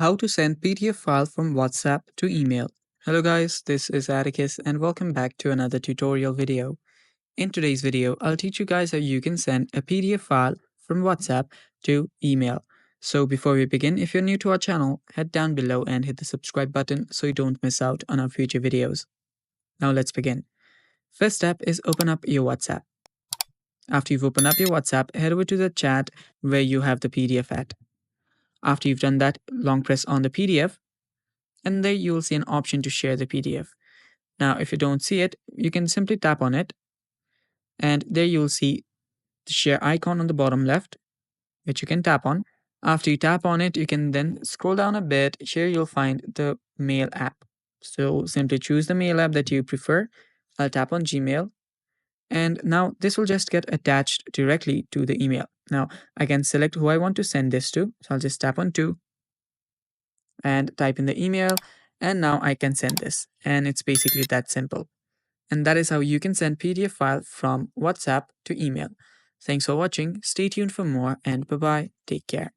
How to send PDF file from WhatsApp to email. Hello guys, this is Atticus and welcome back to another tutorial video. In today's video, I'll teach you guys how you can send a PDF file from WhatsApp to email. So before we begin, if you're new to our channel, head down below and hit the subscribe button so you don't miss out on our future videos. Now let's begin. First step is open up your WhatsApp. After you've opened up your WhatsApp, head over to the chat where you have the PDF at. After you've done that, long press on the PDF and there you will see an option to share the PDF. Now, if you don't see it, you can simply tap on it and there you will see the share icon on the bottom left, which you can tap on. After you tap on it, you can then scroll down a bit. Here you'll find the Mail app. So simply choose the Mail app that you prefer. I'll tap on Gmail. And now this will just get attached directly to the email. Now I can select who I want to send this to. So I'll just tap on to and type in the email. And now I can send this. And it's basically that simple. And that is how you can send PDF file from WhatsApp to email. Thanks for watching. Stay tuned for more and bye bye. Take care.